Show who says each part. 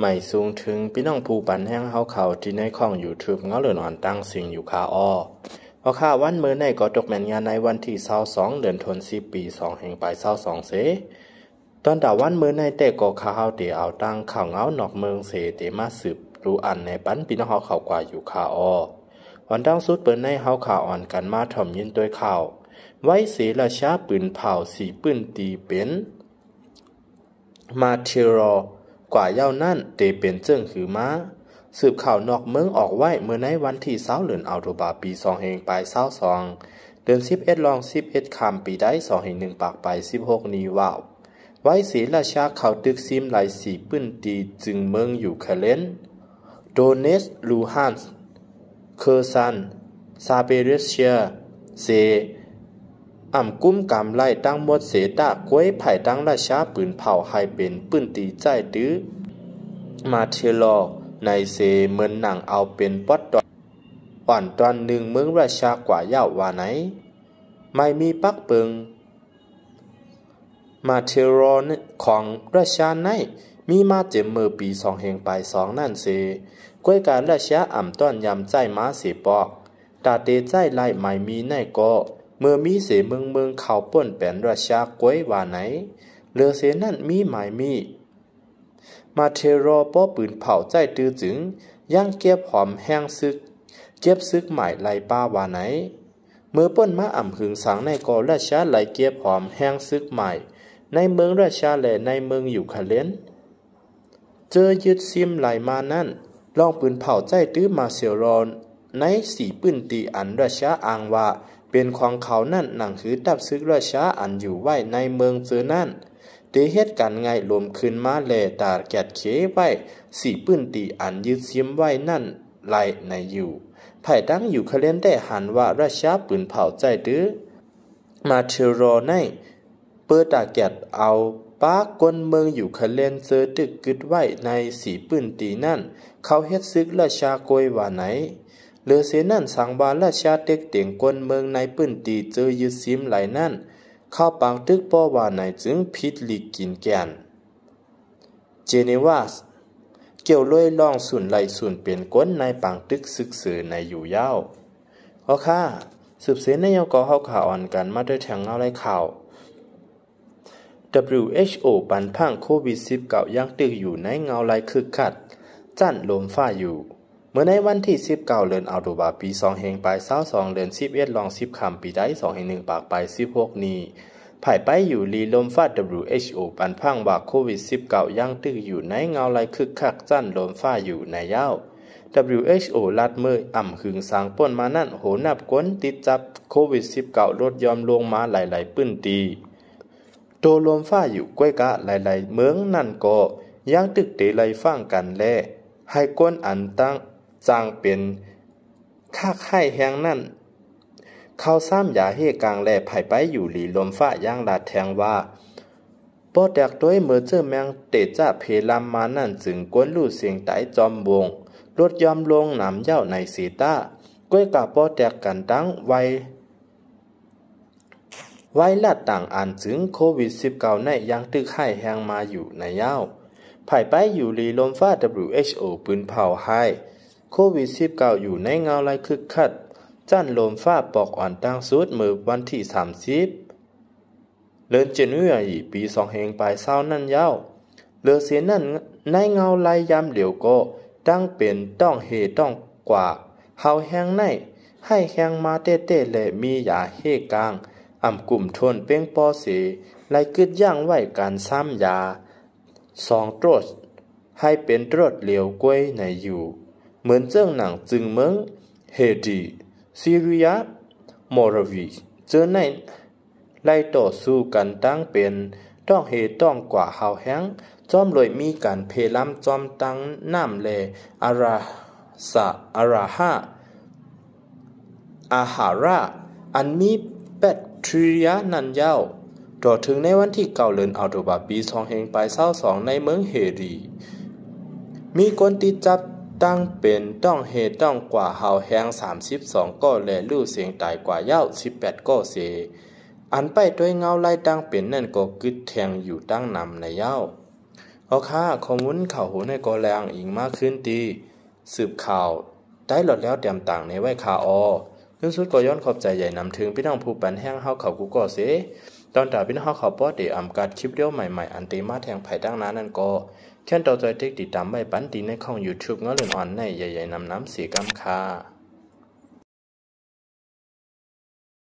Speaker 1: ไม่สูงถึงพี่น้องผู้ปันแห้งเฮาเขาที่ในข้อง YouTube เงาเหลือนอ่อนตั้งสิ่งอยู่คาอ้อเพราะค่าวันมื้อในก็ตกแม่นงานในวันที่22เดือนธันวาคมปี2แห่งปลาย22เสตอนดาวันมื้อในแต่ก็ข้าเฮาเตเอาตั้งข้าวเงานอกเมืองเสเตมาสืบรู้อันในปันพี่น้องเฮาเขากว่าอยู่คาอ้อวันตั้งสุดเปิ้นในเฮาข่าวอ่อนกันมาถ่อมยินด้วยข่าวไว้เสราชาปืนเผาสีปืนตีเป็นมาเทรอกว่าเย้านั่นเตเป็นเจิ้งหือมาสืบข่าวนอกเมืองออกไว้เมื่อในวันที่20เดือนอัลโทบาปี2แห่งปลาย22เดือน11ลอง11ค่ำปีได้2แห่ง1ปากไป16นี้ว่าวไว้ศรีราชาเขาตึกซิมหลายสีปื้นตีจึงเมืองอยู่เคเลนโดเนสลูฮันส์เคอร์ซันซาเปเรเชียเซกุ้มกำไล่ตั้งหมดเสตะกวยไผ่ตั้งราชาปืนเผาให้เป็นปืนตีใจตื้อมาเทลอในเซเหมือนหนังเอาเป็นปอดอ่อนตอนหนึ่งเมืองราชากว่าเย้าว่าไหนไม่มีปักเปิงมาเทรอนของราชาในมีมาเจ็มมือปี2แห่งปลาย2นั่นเซกวยการราชาต้อนยำใจมาเสปอกตาเตใจไล่ไม่มีในก็เมื่อมีเสเมืองเขาป่นแป่นราชากวยว่าไหนเลือเสนั่นมีหมายมีมาเทรอป้อปืนเผาใจตื้อจึงย่างเก็บหอมแห้งซึกเก็บซึกใหม่ไล่ป้าว่าไหนเมื่อป่นมาหึงสังในกอราชาไล่เก็บหอมแห้งซึกใหม่ในเมืองราชาและในเมืองอยู่คาเลนเจอยึดซิมไหลมานั่นลองปืนเผาใจตื้อมาเซรอนในสีปืนตีอันราชาอ้างว่าเป็นของเขานั่นหนังหือดับซึกราชาอันอยู่ไว้ในเมืองเจอนั่นเตเหตุการไงลมขึ้นมาแลตาแกดเขไว้สีปืนตีอันยึดซิมไว้นั่นไหลในอยู่ไผ่ตั้งอยู่คาเลนได้หันว่าราชาปืนเผาใจตื้อมาเทรอในเปิดตาแกดเอาป้ากวนเมืองอยู่คาเลนเจอตึกกึดไว้ในสีปืนตีนั่นเขาเฮ็ดซึกราชากวยว่าไหนเลือเสนั่นสังบาราชาเต็กเตียงกวนเมืองในปืนตีเจอยึดซิมไหลนั่นเข้าปังตึกป้อว่าไหนจึงพิษลีกกินแกนเจเนวาสเกี่ยวลอยล่องสุนไหลสุนเป็นก้นในปังตึกซึกเสือในอยู่ยาวเพราะค่ะสืบเสนในยกอเข้าข่าวอ่อนกันมาด้วยแทงเงาไรข่าว WHO ปันพังโควิด19ยังตึกอยู่ในเงาไรคึกคัดจั่นลมฟ้าอยู่เมื่อในวันที่19เดือนอัลโทบาปี2แห่งปลาย22เดือน11ลอง10ค่ำปีได้2แห่ง1ปากไป16นี้ภายไปอยู่ลีลมฟ้า WHO ปันพังว่าโควิด19ยังตึกอยู่ในเงาไรคึกคักจั่นลมฟ้าอยู่ในยาว WHO ลัดมือหึงสางป่นมานั่นโหนับก้นติดจับโควิด19ลดยอมลงมาหลายๆปื้นตีโตลมฟ้าอยู่ก้วยกะหลายๆเมืองนั่นก็ยังตึกเตไลฟังกันแลให้ก้นอันตั้งจางเป็นคากให้แหงนั่นเข้าซ้ำยาเฮกลางแลไผ่ไปอยู่หลีลมฟ้าย่างลาดแทงว่าปอแตกด้วยเมื่อเจอแมงเตจ้าเพลามมานั่นจึงก้นลู่เสียงไตจอมวงลดยอมลงหนำเย้าในสีตาก้วยกับปอแตกกันตั้งไว้ลาดต่างอ่านถึงโควิด19ในยังตึกให้แหงมาอยู่ในยาวไผ่ไปอยู่ลีลมฟ้า WHO ปืนเผาให้โควิด19อยู่ในเงาไรคึกคัดจั่นลมฟ้าปอกอ่อนตั้งสุดมือวันที่30เดือนจันวาคมปี2แห่งปลาย20นั่นยาวเลือเสียนั่นในเงาไรยามเหลียวก็ตั้งเป็นต้องเฮต้องกว่าเฮาแหงในให้แหงมาเต้ๆและมียาเฮกลางกลุ่มทนเป้งปอเสไล่กึดย่างไว้การซ้ำยา2โดสให้เป็นโดสเหลียวกล้วยในอยู่เหมือนเจ้าหนังจึงเมืองเฮดีซีเรียมอราวีเจอในไล่ต่อสู้กันตั้งเป็นต้องเฮต้องกว่าเฮาแห้งจอมเลยมีการเพล้ำจอมตั้งน้ำแลอาราสะอาราฮาอาหาราอันมีแบคทีเรียนันยาวต่อถึงในวันที่9เดือนอัลโทบาปี2แห่งปลาย22ในเมืองเฮดีมีคนติดจับตั้งเป็นต้องเฮต้องกว่าเฮาแหง32ก็และลู่เสียงตายกว่ายาว18ก็เสอันไปด้วยเงาไล่ตั้งเป็นนั่นก็กึดแทงอยู่ตั้งนำในยาว เอาค่าข้อมูลข่าวหูในกอแรงอิงมากขึ้นตีสืบข่าวได้หลดแล้วเตรียมต่างในไว้คาออขึ้นสุดก็ย้อนขอบใจใหญ่นำถึงพี่น้องผู้ปันแห้งเฮาเขากูก็เสตอนตาพี่น้องเฮาเขาป้อเดอำกัดคลิปเดียวใหม่ๆอันเตมาแทงไผ่ตั้งนั้นนั่นก็แค่นต่อใจเทคติดตามไว้ปันตีในของ YouTube เงาเลื่อนอ่อนในใหญ่ๆนำน้ำสีกำคา